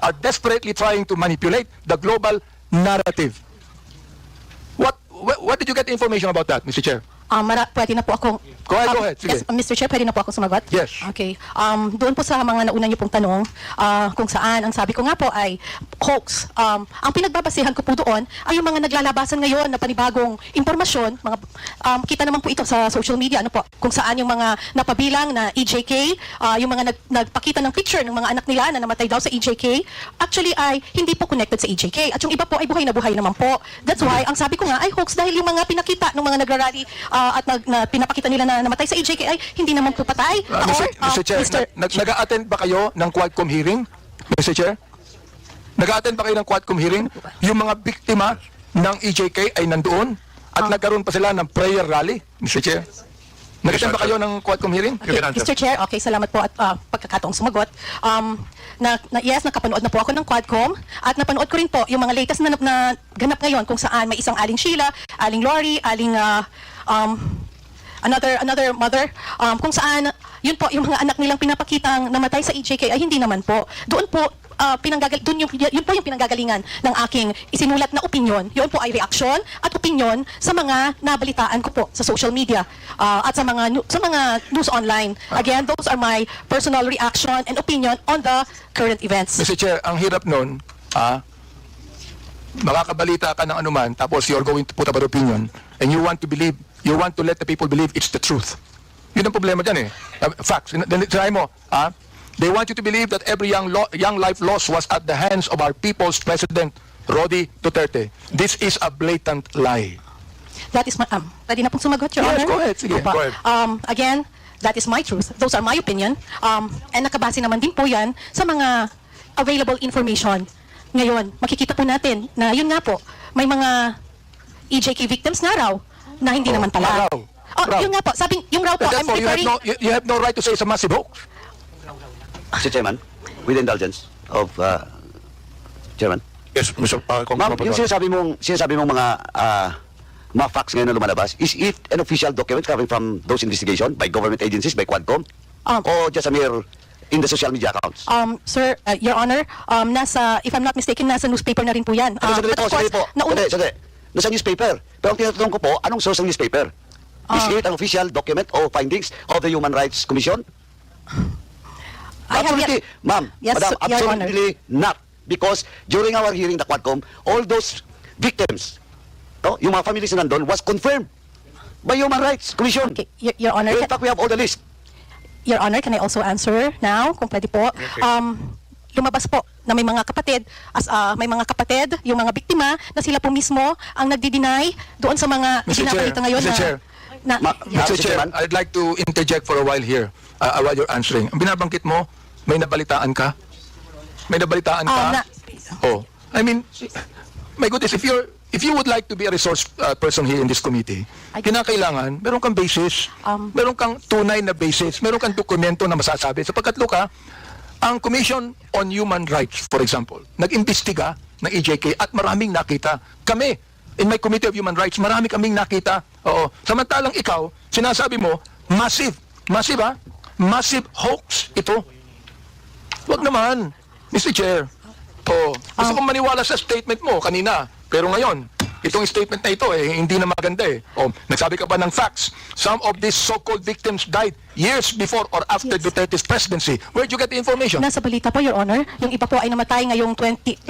are desperately trying to manipulate the global narrative. What did you get information about that, Mr. Chair? Pwede na po akong... Go ahead. Sige. Yes, Mr. Chair, pwede na po akong sumagot? Yes. Okay. Doon po sa mga nauna niyo pong tanong, kung saan, ang sabi ko nga po ay hoax. Ang pinagbabasehan ko po doon ay yung mga naglalabasan ngayon na panibagong impormasyon. Kita naman po ito sa social media, ano po, kung saan yung mga napabilang na EJK, yung mga nagpakita ng picture ng mga anak nila na namatay daw sa EJK, actually ay hindi po connected sa EJK. At yung iba po ay buhay na buhay naman po. That's why, ang sabi ko nga ay hoax dahil yung mga pinakita ng mga nagrarally at pinapakita nila na namatay sa EJK ay hindi naman po patay. Mr. Chair, nag-a-attend ba kayo ng Quadcom hearing? Mr. Chair? Nag-a-attend ba kayo ng Quadcom hearing? Yung mga biktima ng EJK ay nandoon at nagkaroon pa sila ng prayer rally, Mr. Chair? Nag-attend ba kayo ng Quadcom hearing? Okay, Mr. Chair, okay, salamat po at pagkakataong sumagot. Yes, nakapanood na po ako ng Quadcom at napanood ko rin po yung mga latest na ganap ngayon kung saan may isang Aling Sheila, Aling Lori, Aling another mother, kung saan yun po yung mga anak nilang pinapakitang namatay sa EJK ay hindi naman po. Doon po yun po yung pinanggagalingan ng aking isinulat na opinion. Yun po ay reaksyon at opinion sa mga nabalitaan ko po sa social media at sa mga news online. Again, those are my personal reaction and opinion on the current events. Mr. Chair, ang hirap nun, makakabalita ka ng anuman, tapos you're going to put up an opinion, and you want to let the people believe it's the truth. Yun ang problema dyan eh. Facts. Try mo, they want you to believe that every young life lost was at the hands of our people's President, Rody Duterte. This is a blatant lie. That is my, pwede na pong sumagot, Your Honor? Yes, go ahead. Sige, go ahead. Again, that is my truth. Those are my opinion. And nakabase naman din po yan sa mga available information. Ngayon, makikita po natin na yun nga po, may mga EJK victims nga raw na hindi naman pala. Yun nga po, sabing, yung raw po, I'm Therefore, referring... you have no right to say it's a massive hoax. Mr. Chairman, with the indulgence of Chairman. Yes, Mr. Ma'am, yung sinasabi mong mga facts ngayon na lumalabas, is it an official document coming from those investigation by government agencies, by Quadcom, or just a mere in the social media accounts? Sir, Your Honor, if I'm not mistaken, nasa newspaper na rin po yan. Sandali po. Nasa newspaper. Pero ang tinatanong ko po, anong source ng newspaper? Is it an official document or findings of the Human Rights Commission? Absolutely, ma'am, Yes, madam, Your Honor. absolutely not. Because during our hearing, the Quadcom, all those victims, yung mga families na nandun, was confirmed by Human Rights Commission. Okay, Your Honor. In fact, we have all the list. Your Honor, can I also answer now, kung pwede po? Lumabas po na may mga kapatid, yung mga biktima, na sila po mismo ang nagdi-deny doon sa mga pinapalita ngayon Mr. Chair, Mr. Chair, I'd like to interject for a while here while you're answering. Ang binabangkit mo, may nabalitaan ka? May nabalitaan ka? I mean, my goodness, if you would like to be a resource person here in this committee, kinakailangan, meron kang basis, meron kang tunay na basis, meron kang dokumento na masasabi. Sapagkat, Luka, ang Commission on Human Rights, for example, nag-imbestiga ng EJK at maraming nakita. Kami, in my Committee of Human Rights, marami kaming nakita. Oo. Samantalang ikaw, sinasabi mo, massive hoax ito. Wag naman, Mr. Chair. Gusto kong maniwala sa statement mo kanina, pero ngayon, itong statement na ito, hindi na maganda eh. Nagsabi ka pa ng facts. Some of these so-called victims died years before or after Duterte's presidency. Where'd you get the information? Nasa balita po, Your Honor. Yung iba po ay namatay ngayong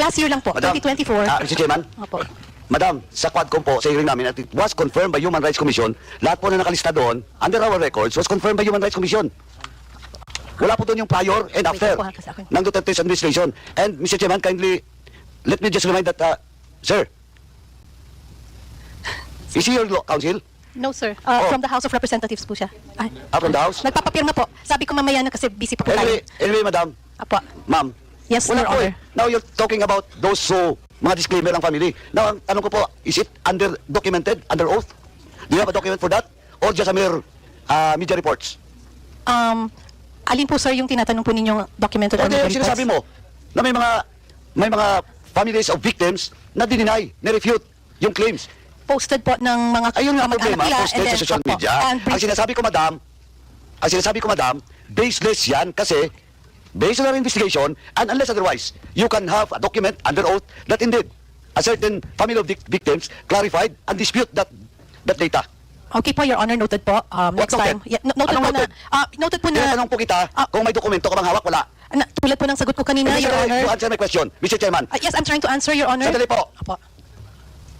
last year lang po, Madam, 2024. Mr. Chairman, Opo. Madam, sa Quadcom po, sa hearing namin, at it was confirmed by Human Rights Commission, lahat po na nakalista doon, under our records, was confirmed by Human Rights Commission. Wala po doon yung prior and after ng Duterte's administration. And, Mr. Chairman, kindly, let me just remind that, sir, is he your counsel? No, sir. From the House of Representatives po siya. From the House? Nagpapapirma po. Sabi ko mamaya na kasi busy pa po tayo. Anyway, madam. Apo. Ma'am. Yes, Wala Your po Honor. Now you're talking about those mga disclaimer ng family. Now, ang tanong ko po, is it documented, under oath? Do you have a document for that? Or just a mere media reports? Alin po, sir, yung tinatanong po ninyong documented or media reports? Sinasabi mo na may mga families of victims na deny, na-refute yung claims. Posted po ng mga Ayun nga kamag-anak problema, nila. posted sa social media. Ang sinasabi ko, madam, baseless yan kasi based on our investigation, and unless otherwise, you can have a document under oath that indeed a certain family of victims clarified and dispute that data. Okay po, Your Honor, noted po. What Next time. noted? Yeah, noted Anong po na, noted? noted po na, Tinatanong po kita kung may dokumento ka bang hawak, wala. tulad po ng sagot ko kanina, Mr. Your Chair, Honor. you answer my question, Mr. Chairman. Yes, I'm trying to answer, Your Honor. Sandali po. Apo.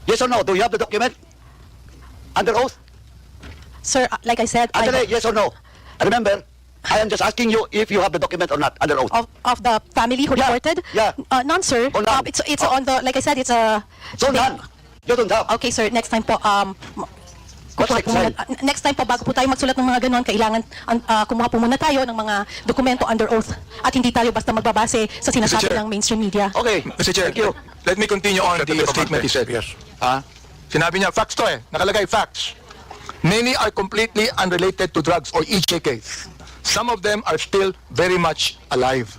Yes or no? Do you have the document? Under oath? Sir, like I said, Andale, yes or no? And remember, I am just asking you if you have the document or not, under oath. of the family who Yeah, reported? yeah. None, sir. Oh, none. It's on the, like I said, it's a... So none. You don't have. Okay, sir. Next time po, What's kukuha next po muna- next time po, bago po tayo magsulat ng mga ganon, kailangan kumuha po muna tayo ng mga dokumento under oath at hindi tayo basta magbabase sa sinasabi Chair. ng mainstream media. Okay. Mr. Chair, Thank you. let me continue on the statement he said. Yes. Sinabi niya, facts to nakalagay facts. Many are completely unrelated to drugs or EJKs. Some of them are still very much alive.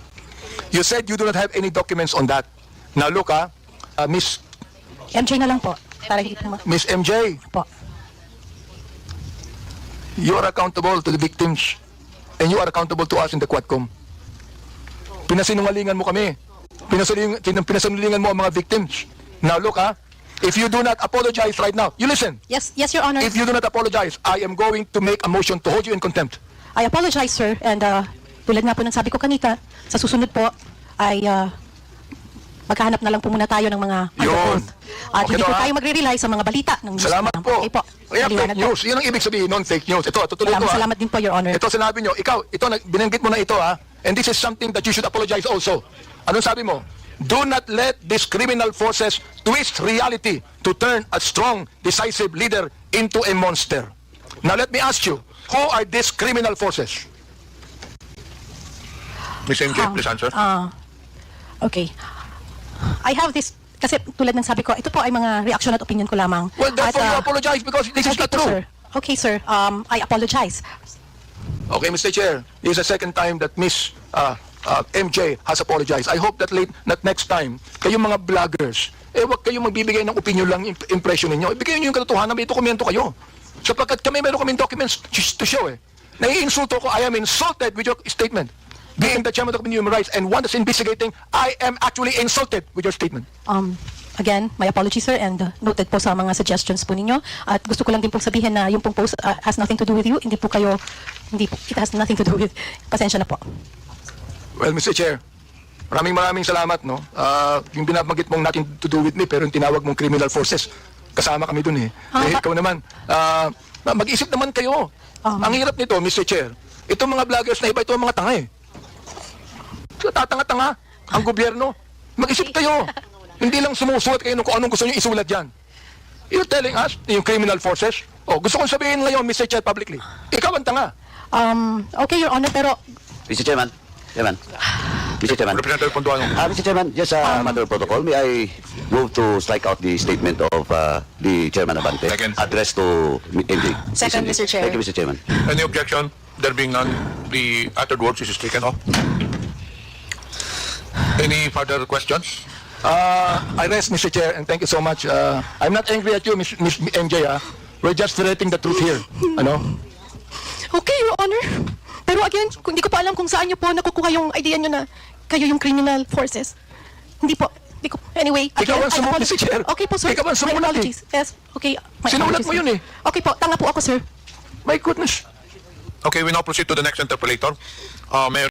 You said you do not have any documents on that. Now look, Miss MJ na lang po. Para hindi po Miss MJ, po. you are accountable to the victims and you are accountable to us in the Quadcom. Pinasinungalingan mo kami. Pinasinungalingan mo ang mga victims. Now look, if you do not apologize right now, you listen. Yes, Your Honor. If you do not apologize, I am going to make a motion to hold you in contempt. I apologize, sir. And tulad nga po ng sabi ko kanita, sa susunod po ay maghahanap na lang po muna tayo ng mga under Yun. oath. At Okay hindi to, po ha? tayo magre-rely sa mga balita ng news. Salamat na- po. Okay po. Kaya Maliwanag fake po. news. Yun ang ibig sabihin, non-fake news. Ito, tutuloy ko. Salamat din po, Your Honor. Ito sinabi nyo, binanggit mo na ito and this is something that you should apologize also. Anong sabi mo? Do not let these criminal forces twist reality to turn a strong, decisive leader into a monster. Now let me ask you, who are these criminal forces? Ms. MJ, please answer. Okay. I have this, kasi tulad ng sabi ko, ito po ay mga reaction at opinion ko lamang. Well, therefore At, you apologize because this is okay not po, true. sir. Okay, sir. I apologize. Okay, Mr. Chair, this is the second time that Miss MJ has apologized. I hope that next time, kayong mga vloggers, wag kayong magbibigay ng opinion lang, impression ninyo. Ibigay nyo yung katotohanan, may dokumento kayo. Sapagkat meron kaming documents to show Naiinsulto ko, I am insulted with your statement. Being the chairman of the Human Rights and one that's investigating, I am actually insulted with your statement. Again, my apologies, sir, and noted po sa mga suggestions po ninyo. At gusto ko lang din pong sabihin na yung pong post has nothing to do with you. It has nothing to do with, pasensya na po. Well, Mr. Chair, maraming salamat, no? Yung binabanggit mong nothing to do with me, pero yung tinawag mong criminal forces, kasama kami dun ikaw naman, mag-isip naman kayo. Ang hirap nito, Mr. Chair, itong mga vloggers na iba, ito ang mga tanga tatanga-tanga ang gobyerno. Mag-isip kayo. Hindi lang sumusulat kayo kung anong gusto nyo isulat dyan. You're telling us, yung criminal forces, gusto kong sabihin ngayon, Mr. Chair, publicly, ikaw ang tanga. Okay, Your Honor, pero Mr. Chairman. Mr. Chairman. Representative Ponduano. Mr. Chairman, just a matter of protocol. May I move to strike out the statement of the Chairman Abante Second. addressed to MJ? Second, Mr. Chair. Thank you, Mr. Chairman. Any objection? There being none, the uttered words is taken off. Any further questions? I rest, Mr. Chair, and thank you so much. I'm not angry at you, Miss MJ. We're just stating the truth here. okay, Your Honor. Pero again, hindi ko pa alam kung saan niyo po nakukuha yung idea niyo na kayo yung criminal forces. Hindi po. Anyway, Ikaw ang I sumulat, apologize. Mr. Chair. Okay po, sir. Ikaw ang My sumulat, apologies. Yes, okay. My Sinulat apologies, mo sir. yun Okay po, tanga po ako, sir. My goodness. Okay, we now proceed to the next interpolator. Mayor